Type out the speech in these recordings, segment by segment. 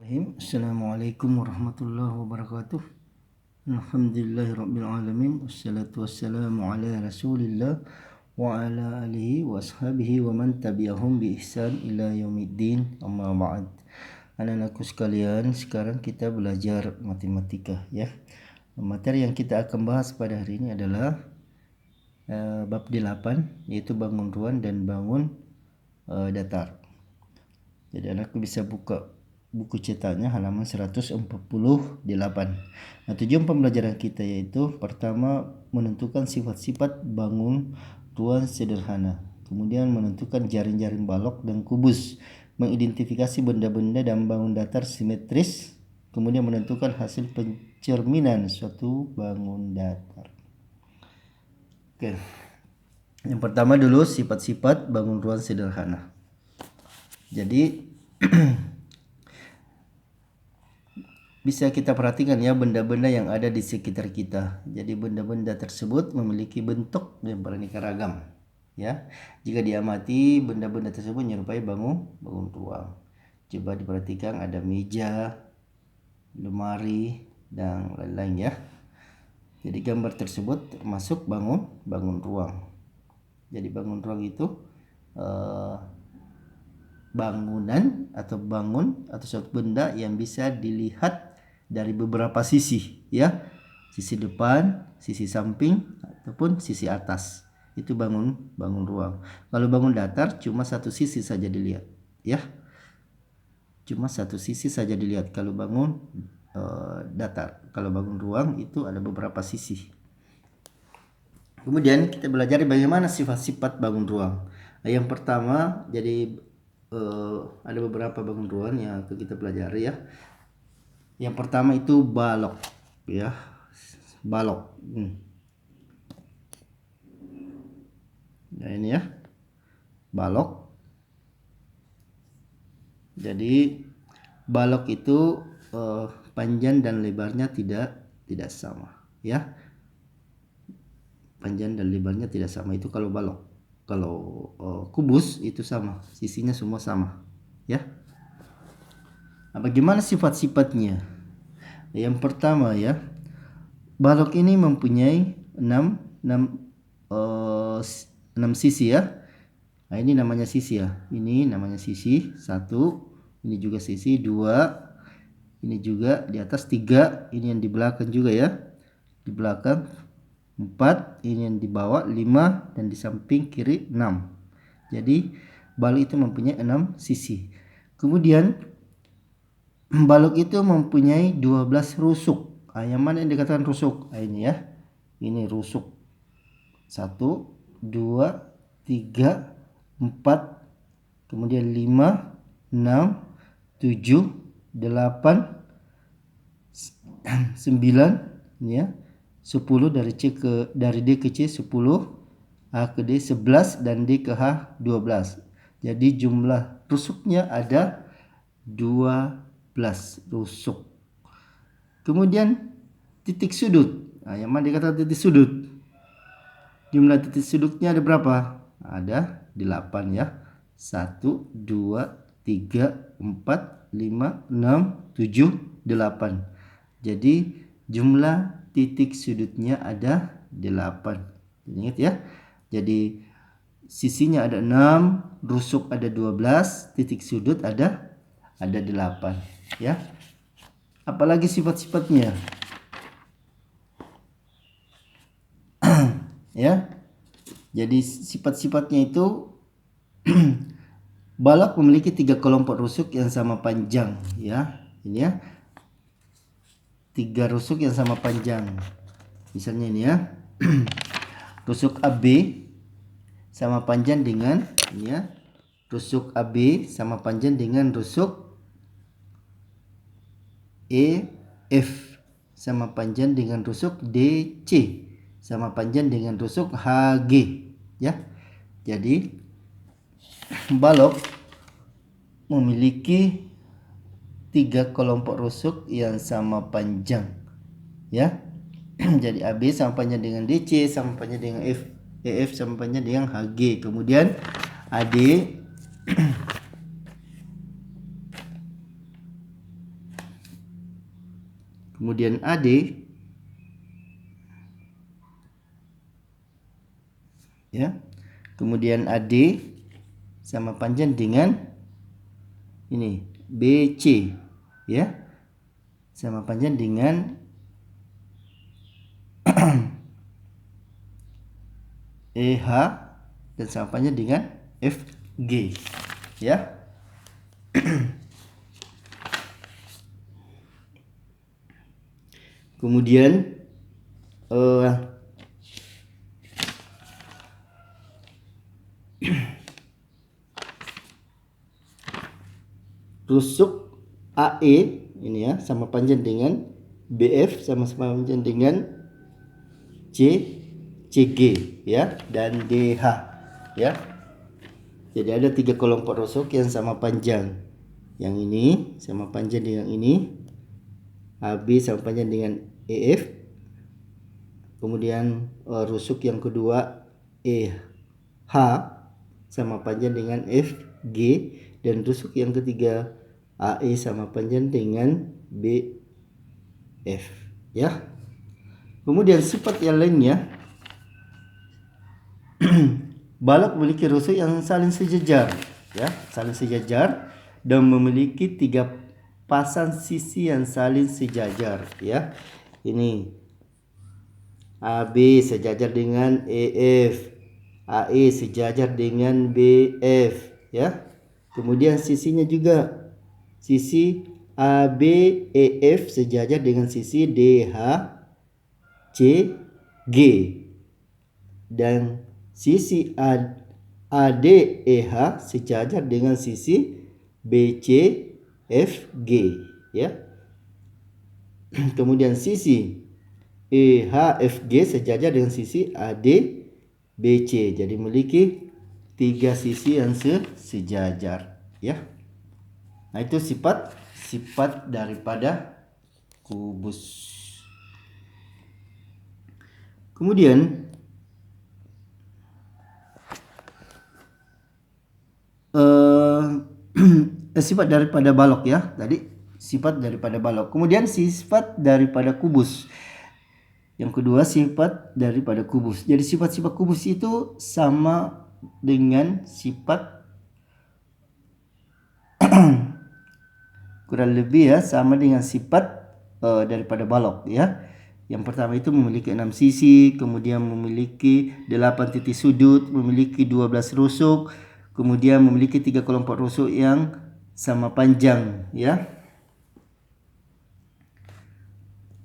Bismillahirrahmanirrahim. Assalamualaikum warahmatullahi wabarakatuh. Alhamdulillahirrabbilalamin. Wassalatu wassalamu ala rasulillah wa ala alihi wa ashabihi wa man tabi'ahum bi ihsan ila yaumiddin. Amma ba'd. Anak-anakku sekalian, sekarang kita belajar matematika ya. Materi yang kita akan bahas pada hari ini adalah bab 8, yaitu bangun ruang dan bangun datar. Jadi anakku bisa buka buku cetaknya halaman 148. Nah, tujuan pembelajaran kita yaitu pertama menentukan sifat-sifat bangun ruang sederhana, kemudian menentukan jaring-jaring balok dan kubus, mengidentifikasi benda-benda dan bangun datar simetris, kemudian menentukan hasil pencerminan suatu bangun datar. Oke. Yang pertama dulu sifat-sifat bangun ruang sederhana. Jadi bisa kita perhatikan ya benda-benda yang ada di sekitar kita. Jadi benda-benda tersebut memiliki bentuk dan beraneka ragam. Ya, jika diamati benda-benda tersebut menyerupai bangun ruang. Coba diperhatikan ada meja, lemari dan lain-lain ya. Jadi gambar tersebut termasuk bangun ruang. Jadi bangun ruang itu bangunan atau suatu benda yang bisa dilihat dari beberapa sisi ya, sisi depan, sisi samping ataupun sisi atas. Itu bangun ruang. Kalau bangun datar cuma satu sisi saja dilihat ya, cuma satu sisi saja dilihat kalau bangun datar. Kalau bangun ruang itu ada beberapa sisi. Kemudian kita belajar bagaimana sifat-sifat bangun ruang. Yang pertama, jadi ada beberapa bangun ruang yang akan kita pelajari ya. Yang pertama itu balok ya, balok. Nah ini ya, balok. Jadi balok itu panjang dan lebarnya tidak sama ya. Panjang dan lebarnya tidak sama itu kalau balok. Kalau kubus itu sama, sisinya semua sama ya. Nah, bagaimana sifat-sifatnya? Yang pertama ya, balok ini mempunyai 6 sisi ya. Nah, ini namanya sisi ya. Ini namanya sisi 1, ini juga sisi 2, ini juga di atas 3, ini yang di belakang juga ya. Di belakang 4, ini yang di bawah 5, dan di samping kiri 6. Jadi balok itu mempunyai 6 sisi. Kemudian balok itu mempunyai 12 rusuk. Yang mana yang dikatakan rusuk? Ini ya. Ini rusuk. 1, 2, 3, 4, kemudian 5, 6, 7, 8, 9 ya. 10 dari D ke C 10, A ke D 11, dan D ke H 12. Jadi jumlah rusuknya ada 12 rusuk. Kemudian titik sudut. Nah, yang mana dikatakan titik sudut? Jumlah titik sudutnya ada berapa? Ada 8 ya. 1, 2, 3, 4, 5, 6, 7, 8. Jadi jumlah titik sudutnya ada 8. Ingat ya. Jadi sisinya ada 6, rusuk ada 12, titik sudut ada 8 ya. Apalagi sifat-sifatnya ya. Jadi sifat-sifatnya itu balok memiliki 3 kelompok rusuk yang sama panjang ya. Ini ya, 3 rusuk yang sama panjang. Misalnya ini ya. Rusuk AB sama panjang dengan ini ya. Rusuk AB sama panjang dengan rusuk EF, sama panjang dengan rusuk DC, sama panjang dengan rusuk HG ya. Jadi balok memiliki 3 kelompok rusuk yang sama panjang ya. Jadi AB sama panjang dengan DC, sama panjang dengan EF sama panjang dengan HG. Kemudian AD kemudian AD, ya, kemudian AD sama panjang dengan ini BC, ya, sama panjang dengan EH dan sama panjang dengan FG, ya. Kemudian rusuk AE ini ya sama panjang dengan BF sama panjang dengan CG, ya, dan DH, ya. Jadi ada 3 kelompok rusuk yang sama panjang. Yang ini sama panjang dengan ini, AB sama panjang dengan EF. Kemudian rusuk yang kedua EH sama panjang dengan FG, dan rusuk yang ketiga AE sama panjang dengan BF, ya. Kemudian sifat yang lainnya, balok memiliki rusuk yang saling sejajar, ya, saling sejajar dan memiliki 3 pasang sisi yang saling sejajar, ya. Ini AB sejajar dengan EF, AE sejajar dengan BF, ya. Kemudian sisinya juga, sisi ABEF sejajar dengan sisi DHCG, dan sisi ADEH sejajar dengan sisi BCFG, ya. Kemudian sisi EHFG sejajar dengan sisi ADBC. Jadi memiliki 3 sisi yang sejajar, ya. Nah, itu sifat daripada kubus. Kemudian sifat daripada balok, ya. Tadi sifat daripada balok. Kemudian sifat daripada kubus. Yang kedua sifat daripada kubus. Jadi sifat-sifat kubus itu sama dengan sifat kurang lebih, ya, sama dengan sifat daripada balok, ya. Yang pertama itu memiliki 6 sisi, kemudian memiliki 8 titik sudut, memiliki 12 rusuk, kemudian memiliki 3 kelompok rusuk yang sama panjang, ya.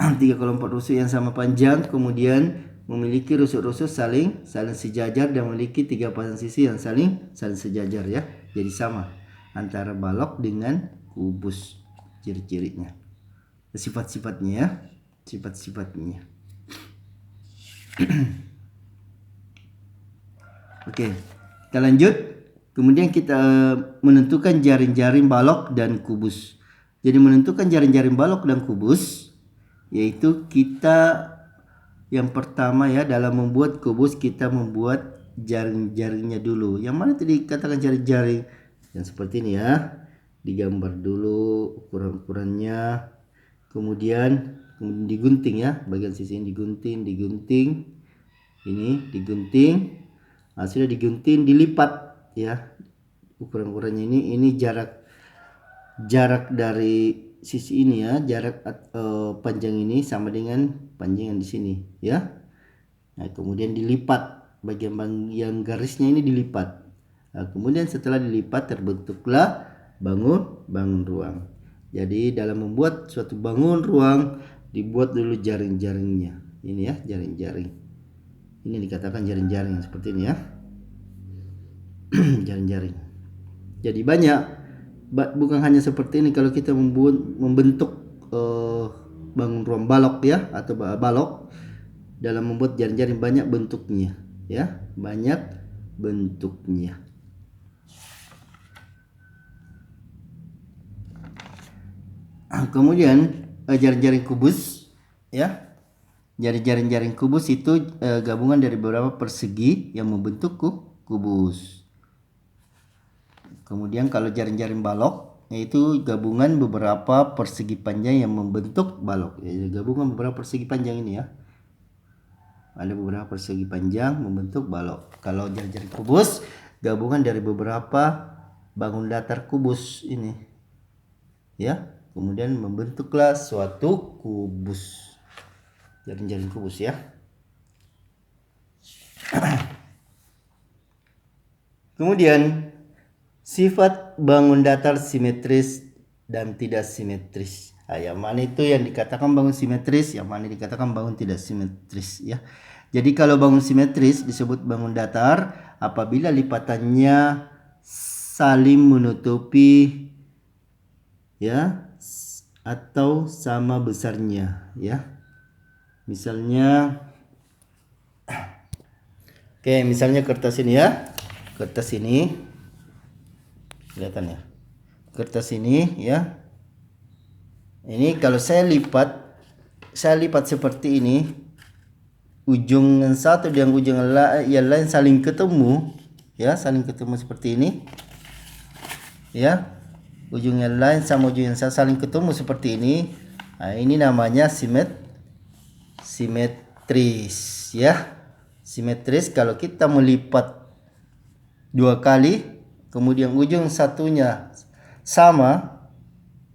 3 kelompok rusuk yang sama panjang, kemudian memiliki rusuk-rusuk saling sejajar dan memiliki 3 pasang sisi yang saling sejajar, ya. Jadi sama antara balok dengan kubus ciri-cirinya, sifat-sifatnya, ya, sifat-sifatnya. Oke, kita lanjut. Kemudian kita menentukan jaring-jaring balok dan kubus. Jadi menentukan jaring-jaring balok dan kubus, yaitu kita yang pertama, ya, dalam membuat kubus kita membuat jaring-jaringnya dulu. Yang mana tadi katakan jaring-jaring yang seperti ini, ya. Digambar dulu ukuran-ukurannya, kemudian digunting, ya. Bagian sisi ini digunting, ini digunting. Nah, sudah digunting, dilipat, ya. Ukuran-ukurannya ini jarak dari sisi ini, ya, jarak panjang ini sama dengan panjang yang di sini, ya. Nah, kemudian dilipat, bagian garisnya ini dilipat. Nah, kemudian setelah dilipat terbentuklah bangun ruang. Jadi dalam membuat suatu bangun ruang dibuat dulu jaring-jaringnya. Ini, ya, jaring-jaring. Ini dikatakan jaring-jaring seperti ini, ya. Jaring-jaring. Jadi banyak, bukan hanya seperti ini. Kalau kita membentuk bangun ruang balok, ya, atau balok, dalam membuat jaring-jaring banyak bentuknya, ya, banyak bentuknya. Kemudian jaring-jaring kubus, ya. Jadi jaring-jaring kubus itu gabungan dari beberapa persegi yang membentuk kubus. Kemudian kalau jaring-jaring balok, yaitu gabungan beberapa persegi panjang yang membentuk balok. Gabungan beberapa persegi panjang ini ya. Ada beberapa persegi panjang membentuk balok. Kalau jari-jari kubus, gabungan dari beberapa bangun datar kubus ini. Ya, kemudian membentuklah suatu kubus. Jari-jari kubus ya. Kemudian sifat bangun datar simetris dan tidak simetris. Yang mana itu yang dikatakan bangun simetris, yang mana dikatakan bangun tidak simetris ya. Jadi kalau bangun simetris disebut bangun datar apabila lipatannya saling menutupi ya atau sama besarnya ya. Misalnya misalnya kertas ini ya. Kertas ini kelihatan ya. Kertas ini ya. Ini kalau saya lipat seperti ini, ujung yang satu dan ujung yang lain saling ketemu ya, saling ketemu seperti ini ya. Ujung yang lain sama ujung yang satu saling ketemu seperti ini. Nah, ini namanya simetris ya. Simetris kalau kita melipat dua kali kemudian ujung satunya sama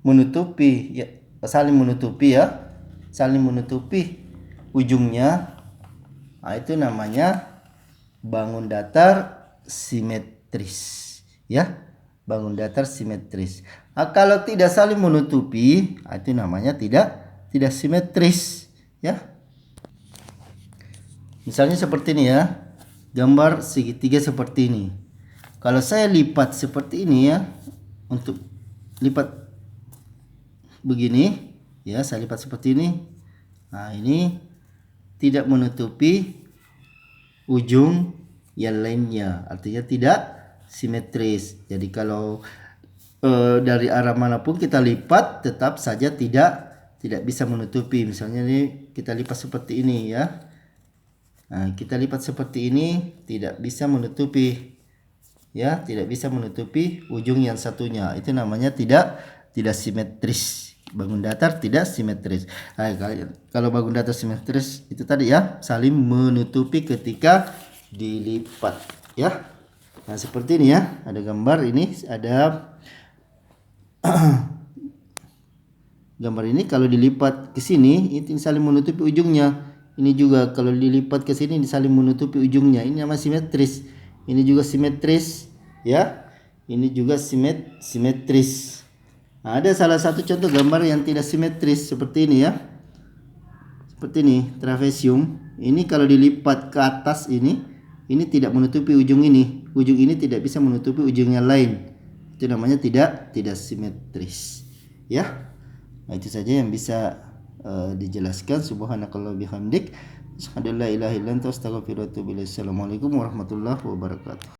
menutupi ya, saling menutupi ujungnya. Nah, itu namanya bangun datar simetris ya. Bangun datar simetris. Nah, kalau tidak saling menutupi, itu namanya tidak simetris ya. Misalnya seperti ini ya. Gambar segitiga seperti ini. Kalau saya lipat seperti ini ya, untuk lipat begini ya, saya lipat seperti ini. Nah, ini tidak menutupi ujung yang lainnya, artinya tidak simetris. Jadi kalau dari arah manapun kita lipat tetap saja tidak bisa menutupi. Misalnya ini kita lipat seperti ini ya. Nah, kita lipat seperti ini tidak bisa menutupi ya, tidak bisa menutupi ujung yang satunya. Itu namanya tidak simetris. Bangun datar tidak simetris. Nah, kalau bangun datar simetris itu tadi ya, saling menutupi ketika dilipat ya. Nah, seperti ini ya, ada gambar ini, ada gambar ini kalau dilipat ke sini itu saling menutupi ujungnya. Ini juga kalau dilipat ke sini saling menutupi ujungnya. Ini namanya simetris. Ini juga simetris ya. Ini juga simetris. Nah, ada salah satu contoh gambar yang tidak simetris seperti ini ya. Seperti ini, trapesium. Ini kalau dilipat ke atas ini tidak menutupi ujung ini. Ujung ini tidak bisa menutupi ujung yang lain. Itu namanya tidak simetris ya. Nah, itu saja yang bisa dijelaskan. Subhanakallah bihamdik, asyhadu an la ilaha illa anta astaghfiruka wa atubu ilaik. Assalamualaikum warahmatullahi wabarakatuh.